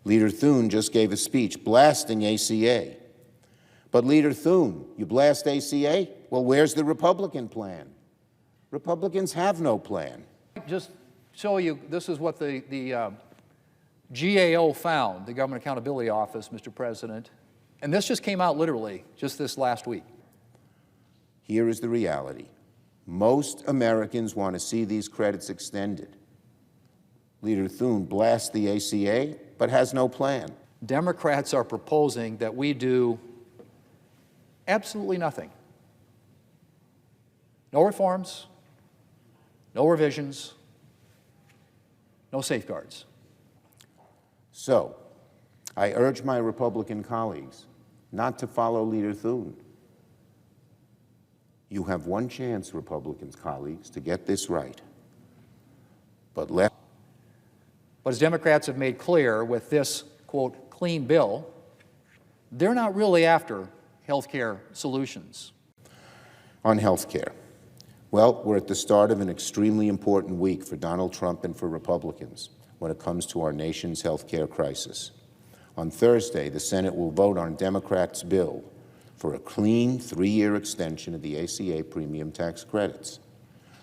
Leader Thune just gave a speech blasting ACA. But Leader Thune, you blast ACA? Well, where's the Republican plan? Republicans have no plan. Just show you, this is what the GAO found, the Government Accountability Office, Mr. President, and this just came out literally just this last week. Here is the reality. Most Americans want to see these credits extended. Leader Thune blasts the ACA, but has no plan. Democrats are proposing that we do absolutely nothing. No reforms, no revisions, no safeguards. So, I urge my Republican colleagues not to follow Leader Thune. You have one chance, Republicans, colleagues, to get this right. But as Democrats have made clear with this, quote, clean bill, they're not really after health care solutions. On health care, well, we're at the start of an extremely important week for Donald Trump and for Republicans when it comes to our nation's health care crisis. On Thursday, the Senate will vote on Democrats' bill for a clean 3-year extension of the ACA premium tax credits.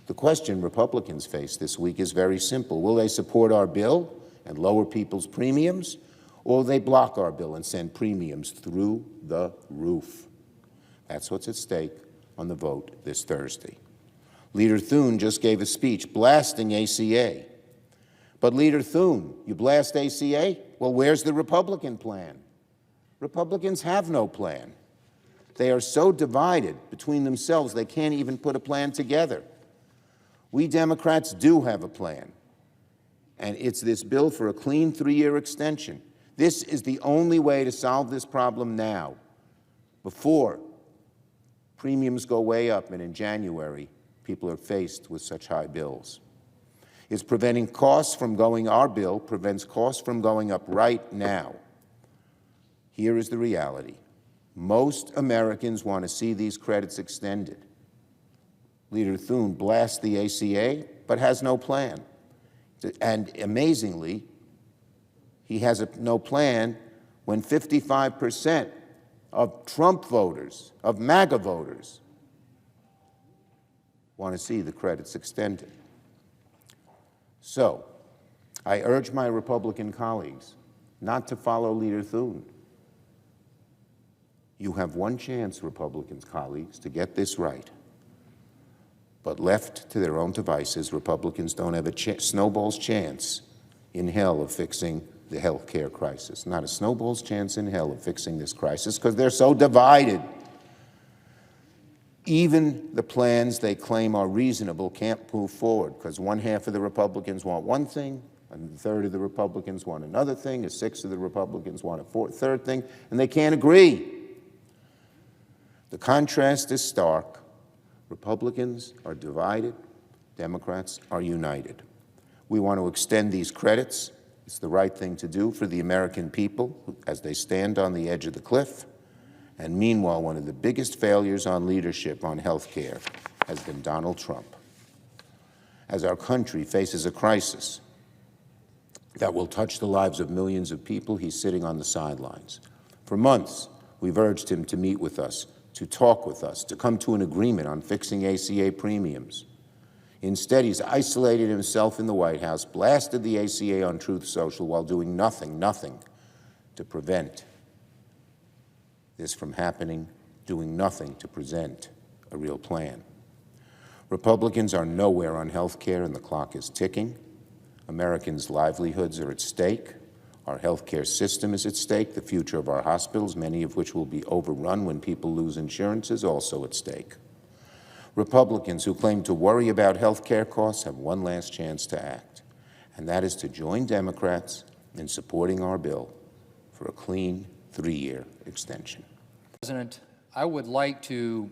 The question Republicans face this week is very simple. Will they support our bill and lower people's premiums, or will they block our bill and send premiums through the roof? That's what's at stake on the vote this Thursday. Leader Thune just gave a speech blasting ACA. But Leader Thune, you blast ACA? Well, where's the Republican plan? Republicans have no plan. They are so divided between themselves they can't even put a plan together. We Democrats do have a plan, and it's this bill for a clean 3-year extension. This is the only way to solve this problem now, before premiums go way up and in January people are faced with such high bills. It's preventing costs from going, our bill prevents costs from going up right now. Here is the reality. Most Americans want to see these credits extended. Leader Thune blasts the ACA, but has no plan. And amazingly, he has no plan when 55% of Trump voters, of MAGA voters, want to see the credits extended. So, I urge my Republican colleagues not to follow Leader Thune. You have one chance, Republicans, colleagues, to get this right. But left to their own devices, Republicans don't have a snowball's chance in hell of fixing the health care crisis. Not a snowball's chance in hell of fixing this crisis because they're so divided. Even the plans they claim are reasonable can't move forward because one half of the Republicans want one thing, a third of the Republicans want another thing, a sixth of the Republicans want a third thing, and they can't agree. The contrast is stark. Republicans are divided, Democrats are united. We want to extend these credits. It's the right thing to do for the American people as they stand on the edge of the cliff. And meanwhile, one of the biggest failures on leadership on health care has been Donald Trump. As our country faces a crisis that will touch the lives of millions of people, he's sitting on the sidelines. For months, we've urged him to meet with us, to talk with us, to come to an agreement on fixing ACA premiums. Instead, he's isolated himself in the White House, blasted the ACA on Truth Social while doing nothing to prevent this from happening, doing nothing to present a real plan. Republicans are nowhere on health care, and the clock is ticking. Americans' livelihoods are at stake. Our health care system is at stake. The future of our hospitals, many of which will be overrun when people lose insurance, is also at stake. Republicans who claim to worry about health care costs have one last chance to act, and that is to join Democrats in supporting our bill for a clean 3-year extension. President, I would like to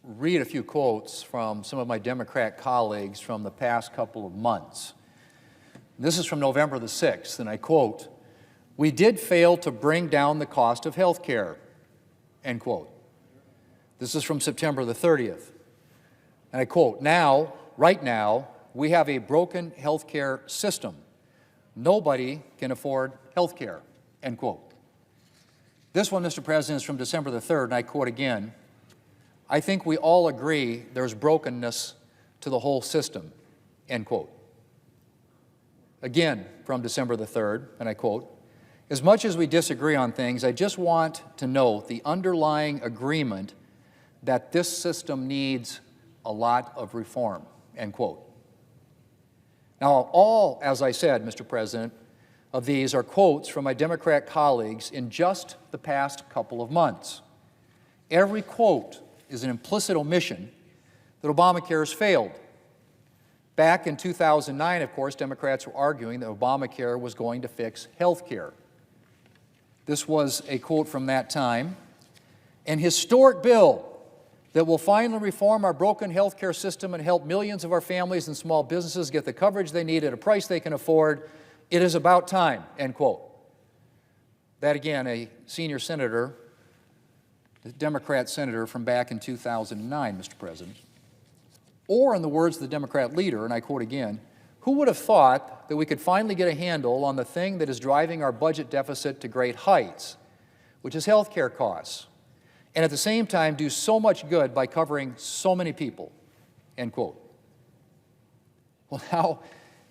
read a few quotes from some of my Democrat colleagues from the past couple of months. This is from November the 6th, and I quote, "We did fail to bring down the cost of health care," end quote. This is from September the 30th. And I quote, right now, we have a broken health care system. nobody can afford health care, end quote. This one, Mr. President, is from December the 3rd, and I quote again, I think we all agree there's brokenness to the whole system, end quote. Again, from December the 3rd, and I quote, as much as we disagree on things, I just want to note the underlying agreement that this system needs a lot of reform, end quote. Now, all, as I said, Mr. President, of these are quotes from my Democrat colleagues in just the past couple of months. Every quote is an implicit omission that Obamacare has failed. Back in 2009, of course, Democrats were arguing that Obamacare was going to fix health care. This was a quote from that time. An historic bill that will finally reform our broken health care system and help millions of our families and small businesses get the coverage they need at a price they can afford. It is about time, end quote. That again, a senior senator, a Democrat senator from back in 2009, Mr. President. Or in the words of the Democrat leader, and I quote again, who would have thought that we could finally get a handle on the thing that is driving our budget deficit to great heights, which is health care costs, and at the same time do so much good by covering so many people, end quote. Well, now,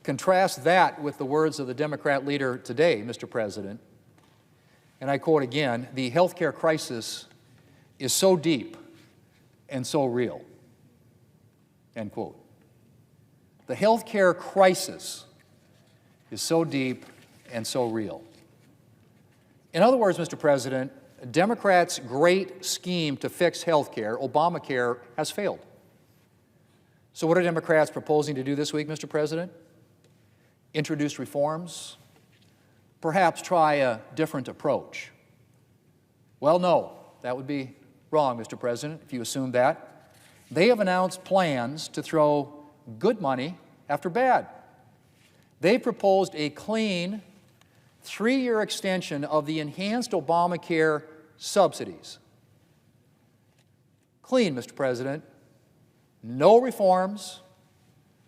contrast that with the words of the Democrat leader today, Mr. President, and I quote again, the health care crisis is so deep and so real, end quote. The health care crisis is so deep and so real. In other words, Mr. President, Democrats' great scheme to fix health care, Obamacare, has failed. So what are Democrats proposing to do this week, Mr. President? Introduce reforms? Perhaps try a different approach? Well, no, that would be wrong, Mr. President, if you assume that. They have announced plans to throw good money after bad. They proposed a clean 3-year extension of the enhanced Obamacare subsidies. Clean, Mr. President. No reforms,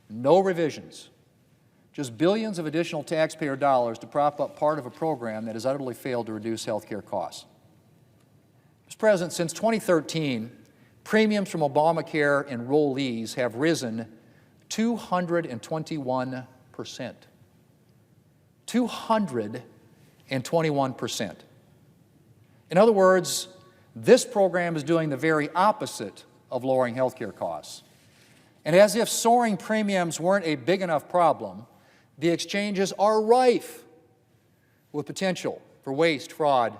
no revisions. Just billions of additional taxpayer dollars to prop up part of a program that has utterly failed to reduce health care costs. Mr. President, since 2013, premiums from Obamacare enrollees have risen 221%. 221%. In other words, this program is doing the very opposite of lowering health care costs. And as if soaring premiums weren't a big enough problem, the exchanges are rife with potential for waste, fraud,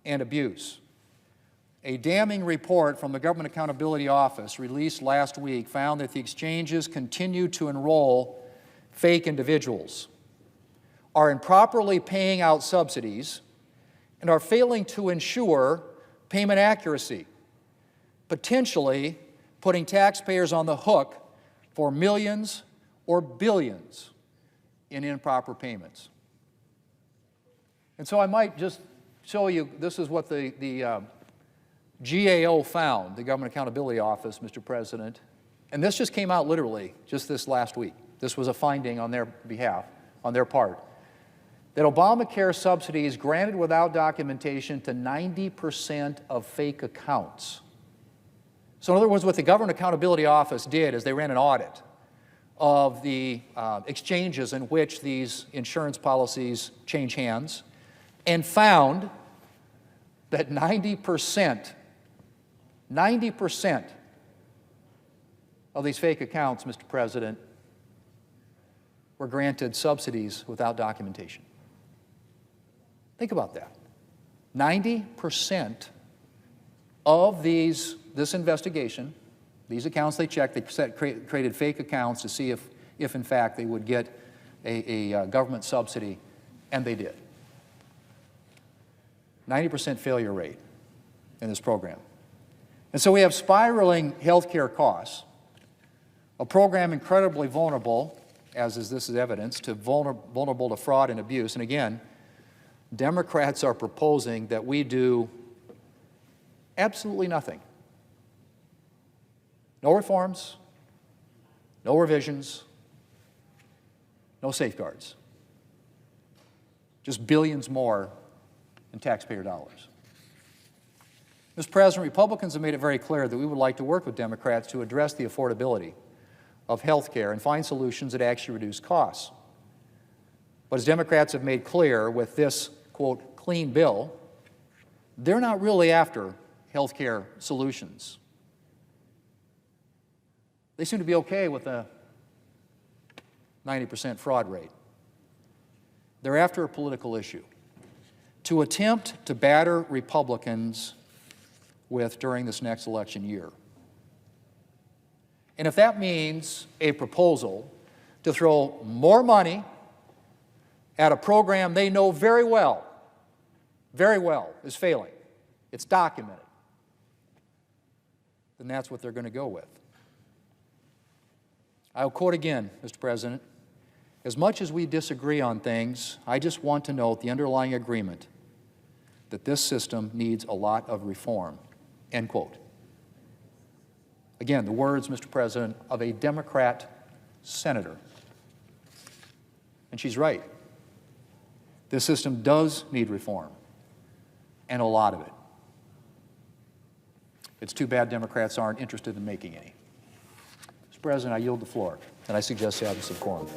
and abuse. A damning report from the Government Accountability Office released last week found that the exchanges continue to enroll fake individuals, are improperly paying out subsidies, and are failing to ensure payment accuracy, potentially putting taxpayers on the hook for millions or billions in improper payments. And so I might just show you, this is what the GAO found, the Government Accountability Office, Mr. President, and this just came out literally just this last week. This was a finding on their behalf, on their part, that Obamacare subsidies granted without documentation to 90% of fake accounts. So in other words, what the Government Accountability Office did is they ran an audit of the exchanges in which these insurance policies change hands and found that 90% of these fake accounts, Mr. President, were granted subsidies without documentation. Think about that. 90% of this investigation, these accounts they checked, they created fake accounts to see if in fact they would get a government subsidy, and they did. 90% failure rate in this program. And so we have spiraling health care costs, a program incredibly vulnerable, as is this is evidence, to vulnerable to fraud and abuse. And again, Democrats are proposing that we do absolutely nothing. No reforms, no revisions, no safeguards. just billions more in taxpayer dollars. Mr. President, Republicans have made it very clear that we would like to work with Democrats to address the affordability of health care and find solutions that actually reduce costs. But as Democrats have made clear with this, quote, clean bill, they're not really after health care solutions. They seem to be okay with a 90% fraud rate. They're after a political issue to attempt to batter Republicans with during this next election year. And if that means a proposal to throw more money at a program they know very well is failing, it's documented, then that's what they're going to go with. I'll quote again, Mr. President, as much as we disagree on things, I just want to note the underlying agreement that this system needs a lot of reform, end quote. Again, the words, Mr. President, of a Democrat senator. And she's right. This system does need reform, and a lot of it. It's too bad Democrats aren't interested in making any. Mr. President, I yield the floor, and I suggest the absence of quorum.